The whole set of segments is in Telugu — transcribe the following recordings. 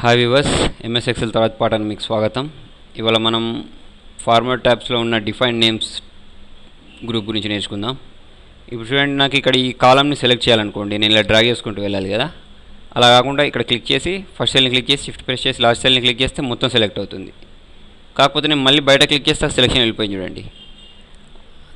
హాయ్ వ్యూవర్స్, ఎంఎస్ ఎక్సెల్ తర్వాత పాఠానికి మీకు స్వాగతం. ఇవాళ మనం ఫార్మాట్ ట్యాబ్స్లో ఉన్న డిఫైన్డ్ నేమ్స్ గ్రూప్ గురించి నేర్చుకుందాం. ఇప్పుడు చూడండి, నాకు ఇక్కడ ఈ కాలమ్ని సెలెక్ట్ చేయాలనుకోండి, నేను ఇలా డ్రాగ్ చేసుకుంటూ వెళ్ళాలి కదా. అలా కాకుండా ఇక్కడ క్లిక్ చేసి ఫస్ట్ సెల్ని క్లిక్ చేసి షిఫ్ట్ ప్రెస్ చేసి లాస్ట్ సెల్ని క్లిక్ చేస్తే మొత్తం సెలెక్ట్ అవుతుంది. కాకపోతే నేను మళ్ళీ బయట క్లిక్ చేస్తే సెలెక్షన్ వెళ్ళిపోయింది చూడండి.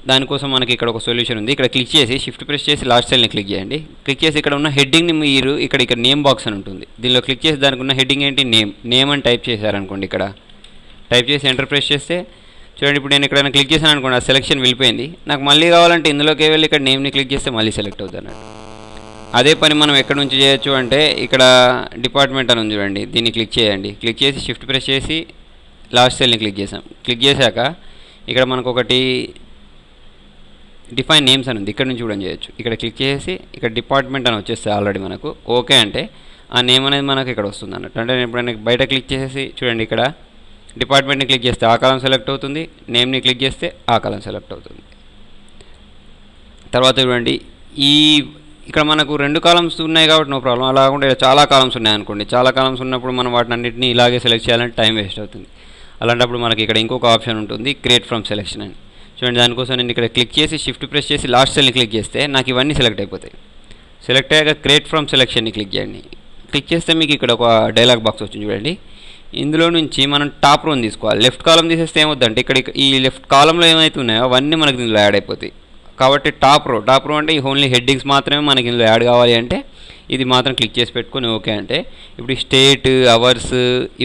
దానికోసం మనకి ఇక్కడ ఒక సొల్యూషన్ ఉంది. ఇక్కడ క్లిక్ చేసి షిఫ్ట్ ప్రెస్ చేసి లాస్ట్ సెల్ని క్లిక్ చేయండి. క్లిక్ చేసి ఇక్కడ ఉన్న హెడ్డింగ్ని మీరు ఇక్కడ నేమ్ బాక్స్ అని ఉంటుంది, దీనిలో క్లిక్ చేసి దానికి ఉన్న హెడ్డింగ్ ఏంటి, నేమ్ అని టైప్ చేశారనుకోండి. ఇక్కడ టైప్ చేసి ఎంటర్ ప్రెస్ చేస్తే చూడండి, ఇప్పుడు నేను ఎక్కడైనా క్లిక్ చేశాను అనుకోండి, ఆ సెలెక్షన్ వెళ్ళిపోయింది. నాకు మళ్ళీ కావాలంటే ఇందులోకి వెళ్ళి ఇక్కడ నేమ్ని క్లిక్ చేస్తే మళ్ళీ సెలెక్ట్ అవుతుంది. అదే పని మనం ఎక్కడి నుంచి చేయొచ్చు అంటే, ఇక్కడ డిపార్ట్మెంట్ అని ఉంది చూడండి, దీన్ని క్లిక్ చేయండి. క్లిక్ చేసి షిఫ్ట్ ప్రెస్ చేసి లాస్ట్ సెల్ని క్లిక్ చేసాం. క్లిక్ చేశాక ఇక్కడ మనకు ఒకటి డిఫైన్ నేమ్స్ అని ఉంది, ఇక్కడ నుంచి కూడా చేయొచ్చు. ఇక్కడ క్లిక్ చేసి ఇక్కడ డిపార్ట్మెంట్ అని వచ్చేస్తే ఆల్రెడీ మనకు ఓకే అంటే ఆ నేమ్ అనేది మనకు ఇక్కడ వస్తుంది అన్నట్టు. అంటే నేను ఎప్పుడైనా బయట క్లిక్ చేసి చూడండి, ఇక్కడ డిపార్ట్మెంట్ని క్లిక్ చేస్తే ఆ కాలం సెలెక్ట్ అవుతుంది, నేమ్ని క్లిక్ చేస్తే ఆ కాలం సెలెక్ట్ అవుతుంది. తర్వాత చూడండి, ఇక్కడ మనకు 2 కాలమ్స్ ఉన్నాయి కాబట్టి నో ప్రాబ్లం. అలా కాకుండా చాలా కాలమ్స్ ఉన్నాయి అనుకోండి, చాలా కాలమ్స్ ఉన్నప్పుడు మనం వాటిని అన్నింటినీ ఇలాగే సెలెక్ట్ చేయాలంటే టైం వేస్ట్ అవుతుంది. అలాంటప్పుడు మనకి ఇక్కడ ఇంకొక ఆప్షన్ ఉంటుంది, క్రియేట్ ఫ్రమ్ సెలెక్షన్ అని. చూడండి, దానికోసం నేను ఇక్కడ క్లిక్ చేసి షిఫ్ట్ ప్రెస్ చేసి లాస్ట్ సెల్ని క్లిక్ చేస్తే నాకు ఇవన్నీ సెలెక్ట్ అయిపోతాయి. సెలెక్ట్ అయ్యాక క్రియేట్ ఫ్రమ్ సెలెక్షన్ని క్లిక్ చేయండి. క్లిక్ చేస్తే మీకు ఇక్కడ ఒక డైలాగ్ బాక్స్ వచ్చింది చూడండి. ఇందులో నుంచి మనం టాప్ రోని తీసుకోవాలి. లెఫ్ట్ కాలం తీసేస్తే ఏమవుతుందంటే ఇక్కడ ఈ లెఫ్ట్ కాలంలో ఏమైతే ఉన్నాయో అవన్నీ మనకి ఇందులో యాడ్ అయిపోతాయి. కాబట్టి టాప్ రో అంటే ఈ ఓన్లీ హెడ్డింగ్స్ మాత్రమే మనకి ఇందులో యాడ్ కావాలి అంటే ఇది మాత్రం క్లిక్ చేసి పెట్టుకొని ఓకే అంటే, ఇప్పుడు స్టేట్, అవర్స్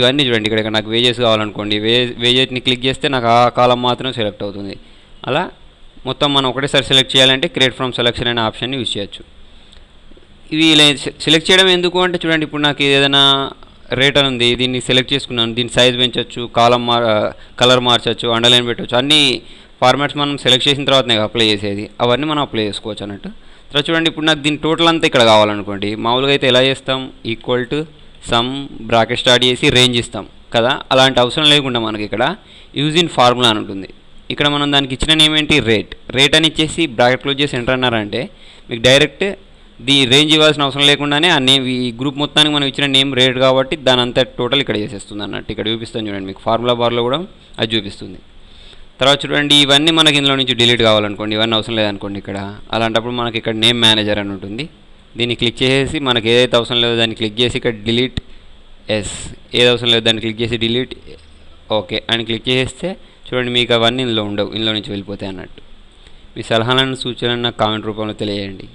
ఇవన్నీ చూడండి. ఇక్కడ నాకు వేజెస్ కావాలనుకోండి, వేజెస్ని క్లిక్ చేస్తే నాకు ఆ కాలం మాత్రం సెలెక్ట్ అవుతుంది. అలా మొత్తం మనం ఒకటేసారి సెలెక్ట్ చేయాలంటే క్రియేట్ ఫ్రమ్ సెలెక్షన్ అనే ఆప్షన్ని యూజ్ చేయొచ్చు. ఇవి సెలెక్ట్ చేయడం ఎందుకు అంటే చూడండి, ఇప్పుడు నాకు ఏదైనా రేట్ అని ఉంది, దీన్ని సెలెక్ట్ చేసుకున్నాను, దీని సైజ్ పెంచవచ్చు, కలర్ మార్చచ్చు, అండర్లైన్ పెట్టవచ్చు. అన్ని ఫార్మాట్స్ మనం సెలెక్ట్ చేసిన తర్వాతనే అప్లై చేసేది, అవన్నీ మనం అప్లై చేసుకోవచ్చు అన్నట్టు. తర్వాత చూడండి, ఇప్పుడు నాకు దీని టోటల్ అంతా ఇక్కడ కావాలనుకోండి, మామూలుగా అయితే ఎలా చేస్తాం, equal to some bracket start చేసి రేంజ్ ఇస్తాం కదా. అలాంటి అవసరం లేకుండా మనకి ఇక్కడ యూజ్ ఇన్ ఫార్ములా అని ఉంటుంది. ఇక్కడ మనం దానికి ఇచ్చిన నేమ్ ఏంటి, రేట్ అని ఇచ్చేసి బ్రాకెట్ క్లోజ్ చేసి ఎంటర్ అన్నారంటే మీకు డైరెక్ట్ రేంజ్ ఇవ్వాల్సిన అవసరం లేకుండానే ఆ నేమ్, ఈ గ్రూప్ మొత్తానికి మనం ఇచ్చిన నేమ్ రేట్ కాబట్టి దాని అంతా టోటల్ ఇక్కడ చేసేస్తుంది అన్నట్టు. ఇక్కడ చూపిస్తాను చూడండి, మీకు ఫార్ములా బార్లో కూడా అది చూపిస్తుంది. తర్వాత చూడండి, ఇవన్నీ మనకి ఇందులో నుంచి డిలీట్ కావాలనుకోండి, ఇవన్నీ అవసరం లేదనుకోండి ఇక్కడ. అలాంటప్పుడు మనకి ఇక్కడ నేమ్ మేనేజర్ అని ఉంటుంది, దీన్ని క్లిక్ చేసి మనకి ఏదైతే అవసరం లేదో దాన్ని క్లిక్ చేసి ఇక్కడ డిలీట్ ఏది అవసరం లేదో దాన్ని క్లిక్ చేసి డిలీట్ ఓకే అని క్లిక్ చేస్తే చూడండి, మీకు అవన్నీ ఇందులో ఉండవు, ఇందులో నుంచి వెళ్ళిపోతాయి అన్నట్టు. మీ సలహాలను సూచనలను నాకు కామెంట్ రూపంలో తెలియజేయండి.